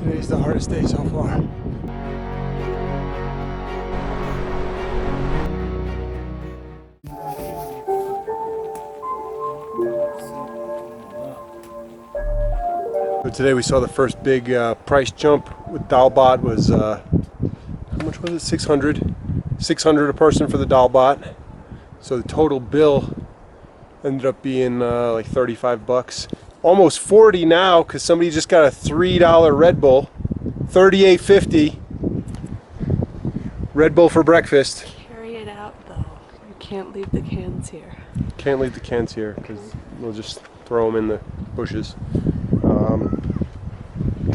Today's the hardest day so far. So today we saw the first big price jump with Dalbot was, how much was it? 600 a person for the Dalbot. So the total bill ended up being like 35 bucks. Almost 40 now because somebody just got a $3 Red Bull. 38.50 Red Bull for breakfast. Carry it out though. You can't leave the cans here. Can't leave the cans here because we'll just throw them in the bushes.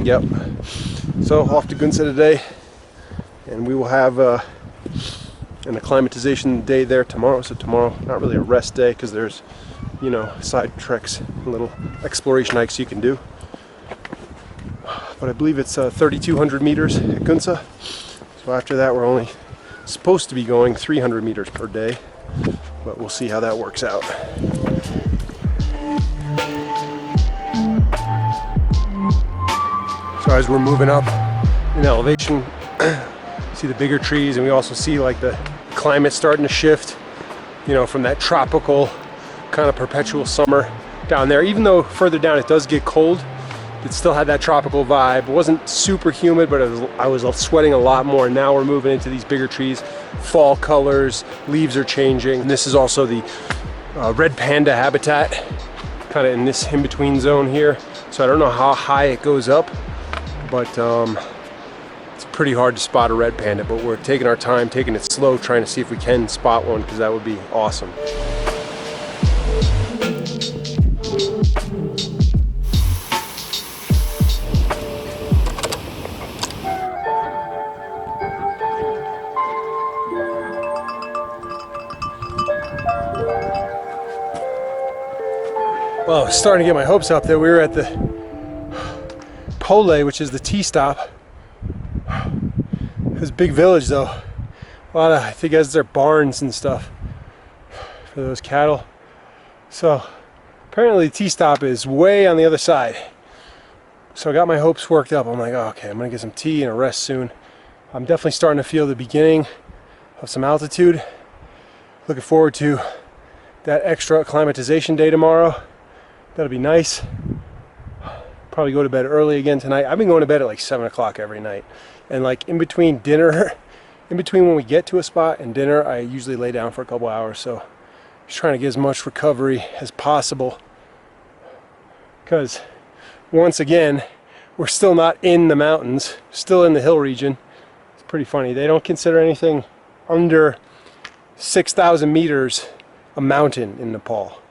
Yep. So off to Gunsa today, and we will have an acclimatization day there tomorrow. So tomorrow, not really a rest day because there's, you know, side treks, little exploration hikes you can do. But I believe it's 3,200 meters at Gunsa. So after that, we're only supposed to be going 300 meters per day, but we'll see how that works out. So as we're moving up in elevation, see the bigger trees, and we also see like the climate starting to shift, you know, from that tropical kind of perpetual summer down there. Even though further down it does get cold, it still had that tropical vibe. It wasn't super humid, but I was sweating a lot more. Now we're moving into these bigger trees, fall colors, leaves are changing. And this is also the red panda habitat, kind of in this in-between zone here. So I don't know how high it goes up, but it's pretty hard to spot a red panda, but we're taking our time, taking it slow, trying to see if we can spot one, because that would be awesome. Well, I was starting to get my hopes up that we were at the Pole, which is the tea stop. It was a big village though. A lot of, I think, has their barns and stuff for those cattle. So apparently the tea stop is way on the other side. So I got my hopes worked up. I'm like, oh, okay, I'm gonna get some tea and a rest soon. I'm definitely starting to feel the beginning of some altitude. Looking forward to that extra acclimatization day tomorrow. That'll be nice. Probably go to bed early again tonight. I've been going to bed at like 7 o'clock every night. And like in between dinner, in between when we get to a spot and dinner, I usually lay down for a couple hours. So just trying to get as much recovery as possible. Because once again, we're still not in the mountains, still in the hill region. It's pretty funny. They don't consider anything under 6,000 meters a mountain in Nepal.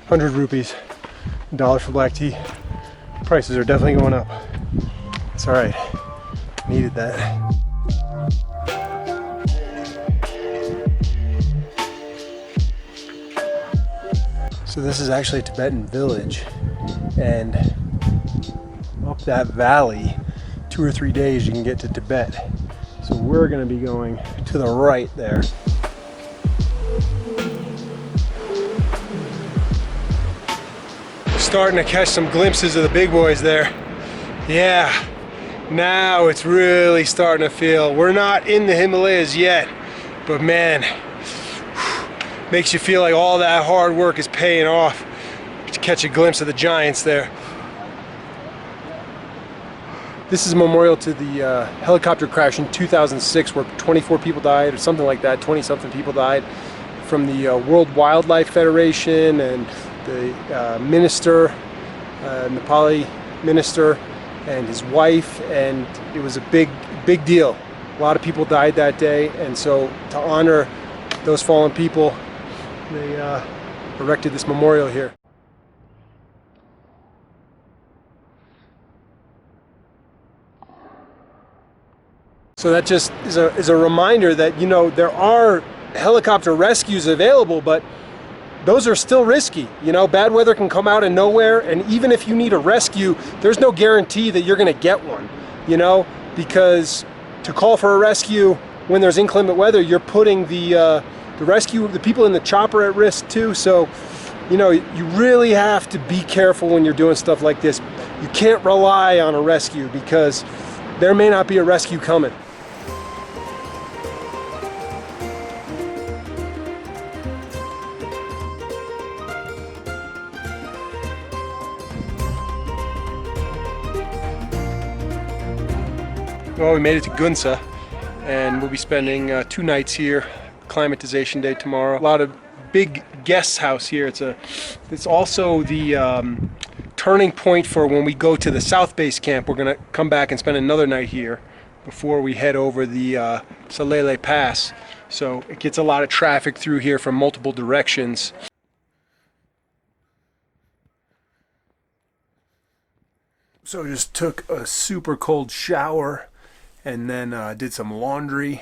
₹100, $1 for black tea. Prices are definitely going up. It's all right. Needed that. So this is actually a Tibetan village, and up that valley, 2 or 3 days you can get to Tibet. So we're going to be going to the right there. Starting to catch some glimpses of the big boys there. Yeah, now it's really starting to feel. We're not in the Himalayas yet, but man, makes you feel like all that hard work is paying off to catch a glimpse of the giants there. This is a memorial to the helicopter crash in 2006 where 24 people died or something like that, 20-something people died from the World Wildlife Federation and the minister, Nepali minister, and his wife, and it was a big deal. A lot of people died that day, and so to honor those fallen people, they erected this memorial here. So that just is a reminder that, you know, there are helicopter rescues available, but those are still risky. You know, bad weather can come out of nowhere, and even if you need a rescue, there's no guarantee that you're gonna get one, you know, because to call for a rescue when there's inclement weather, you're putting the people in the chopper at risk too. So, you know, you really have to be careful when you're doing stuff like this. You can't rely on a rescue because there may not be a rescue coming. Well, we made it to Gunsa, and we'll be spending 2 nights here. Acclimatization day tomorrow. A lot of big guest house here. It's also the turning point for when we go to the South Base camp. We're gonna come back and spend another night here before we head over the Salele Pass. So it gets a lot of traffic through here from multiple directions. So I just took a super cold shower and then did some laundry,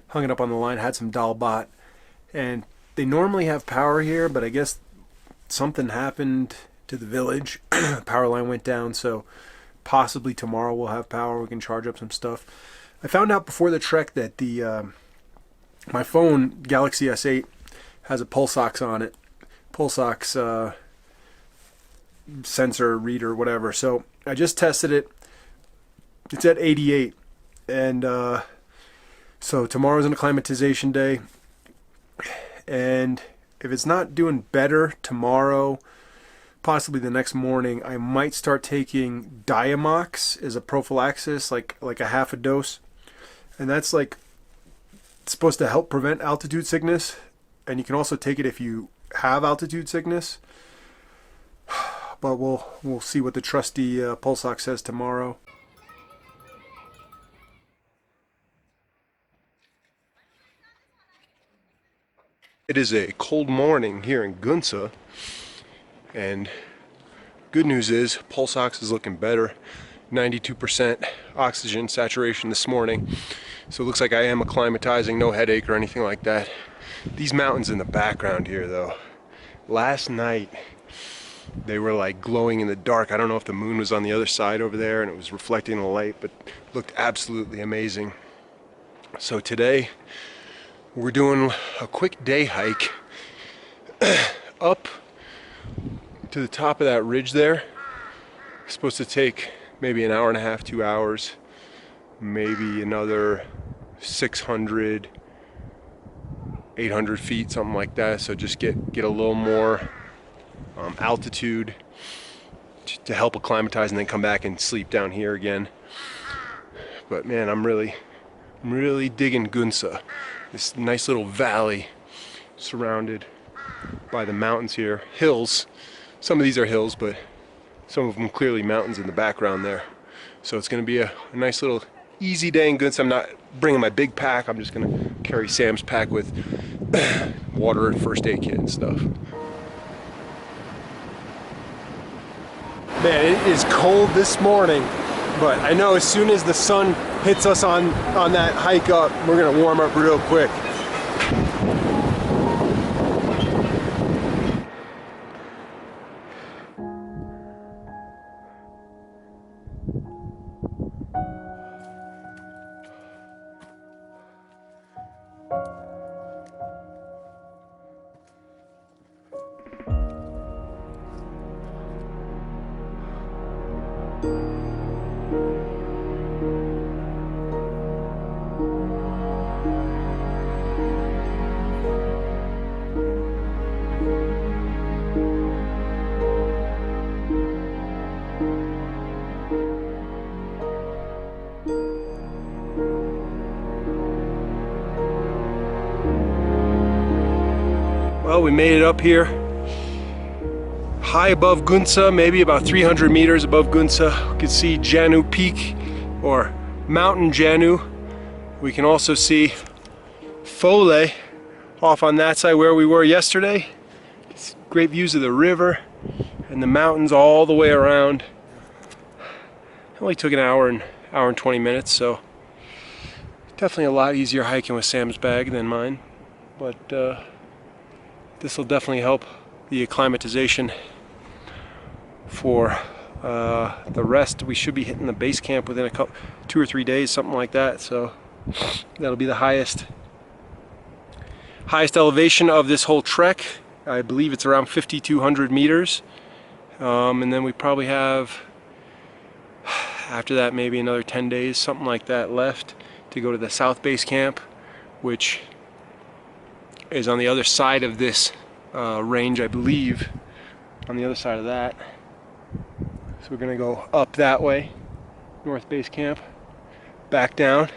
hung it up on the line, had some dalbat, and they normally have power here, but I guess something happened to the village. Power line went down, so possibly tomorrow we'll have power. We can charge up some stuff. I found out before the trek that my phone, Galaxy S8, has a pulse ox on it. Pulse ox sensor reader, whatever. So I just tested it. It's at 88, and so tomorrow's an acclimatization day, and if it's not doing better tomorrow, possibly the next morning, I might start taking Diamox as a prophylaxis, like a half a dose, and that's like supposed to help prevent altitude sickness, and you can also take it if you have altitude sickness. But we'll see what the trusty pulse ox says tomorrow. It is a cold morning here in Gunsa, and good news is pulse ox is looking better. 92% oxygen saturation this morning, so it looks like I am acclimatizing, no headache or anything like that. These mountains in the background here though, last night they were like glowing in the dark. I don't know if the moon was on the other side over there and it was reflecting the light, but it looked absolutely amazing. So today we're doing a quick day hike up to the top of that ridge there. It's supposed to take maybe an hour and a half, 2 hours, maybe another 600, 800 feet, something like that. So just get a little more altitude to help acclimatize, and then come back and sleep down here again. But man, I'm really digging Gunsa. This nice little valley surrounded by the mountains here. Hills. Some of these are hills, but some of them clearly mountains in the background there. So it's going to be a nice little easy day in Gunsa. I'm not bringing my big pack. I'm just going to carry Sam's pack with water and first aid kit and stuff. Man, it is cold this morning, but I know as soon as the sun hits us on that hike up, we're gonna warm up real quick. Well, we made it up here, high above Gunsa, maybe about 300 meters above Gunsa. You can see Janu Peak, or Mountain Janu. We can also see Fole off on that side where we were yesterday. It's great views of the river and the mountains all the way around. It only took an hour and 20 minutes, so definitely a lot easier hiking with Sam's bag than mine. But this will definitely help the acclimatization for the rest. We should be hitting the base camp within 2 or 3 days, something like that. So that'll be the highest elevation of this whole trek. I believe it's around 5,200 meters. And then we probably have, after that, maybe another 10 days, something like that, left to go to the south base camp, which is on the other side of this range, I believe, on the other side of that. So we're gonna go up that way, north base camp, back down,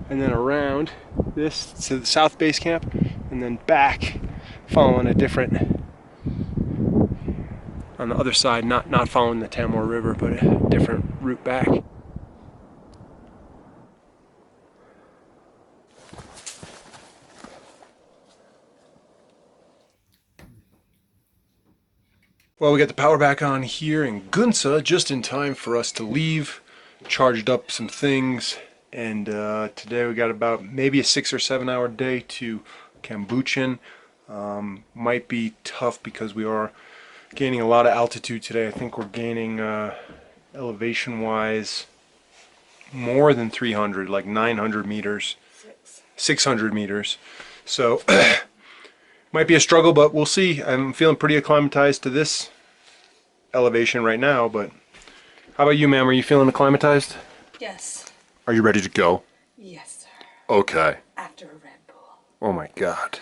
and then around this to the south base camp, and then back, following a different, on the other side, not following the Tamor River, but a different route back. Well, we got the power back on here in Gunsa just in time for us to leave. Charged up some things, and today we got about maybe a 6 or 7 hour day to Kangchenjunga. Might be tough because we are gaining a lot of altitude today. I think we're gaining elevation wise more than 300, like 900 meters, 600 meters. So might be a struggle, but we'll see. I'm feeling pretty acclimatized to this elevation right now, but how about you, ma'am? Are you feeling acclimatized? Yes. Are you ready to go? Yes, sir. Okay. After a Red Bull. Oh my God.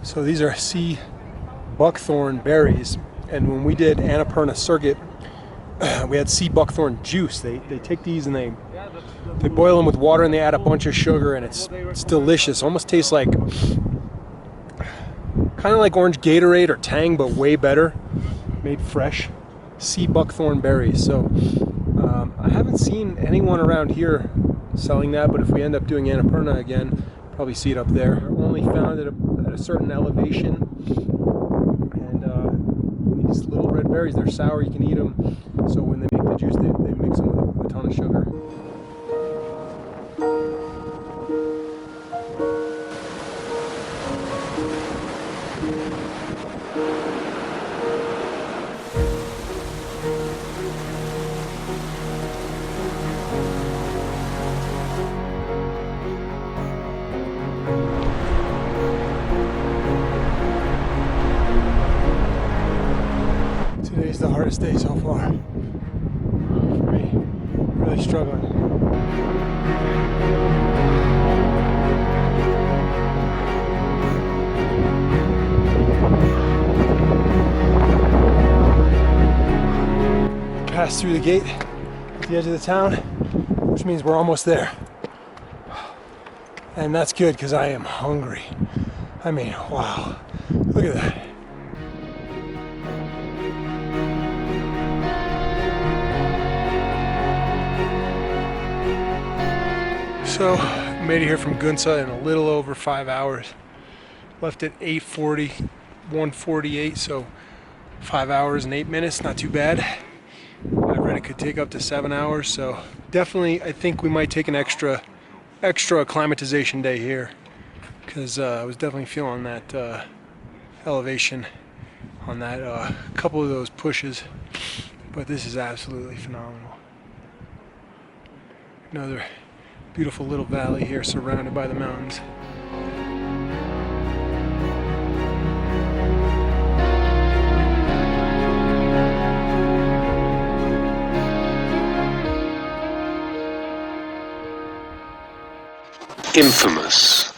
So these are sea buckthorn berries, and when we did Annapurna Circuit, we had sea buckthorn juice. They take these and they boil them with water and they add a bunch of sugar, and it's delicious. Almost tastes like, kind of like orange Gatorade or Tang, but way better, made fresh. Sea buckthorn berries. So I haven't seen anyone around here selling that, but if we end up doing Annapurna again, probably see it up there. They're only found at a certain elevation, and these little red berries, they're sour, you can eat them. So when they make the juice, they mix them with a ton of sugar. Today's the hardest day so far for me. Really struggling. Passed through the gate at the edge of the town, which means we're almost there. And that's good because I am hungry. I mean, wow. Look at that. So, made it here from Gunsa in a little over 5 hours. Left at 8:40, 1:48, so 5 hours and 8 minutes, not too bad. I read it could take up to 7 hours, so definitely I think we might take an extra acclimatization day here, because I was definitely feeling that elevation on that couple of those pushes, but this is absolutely phenomenal. Another beautiful little valley here surrounded by the mountains. Infamous.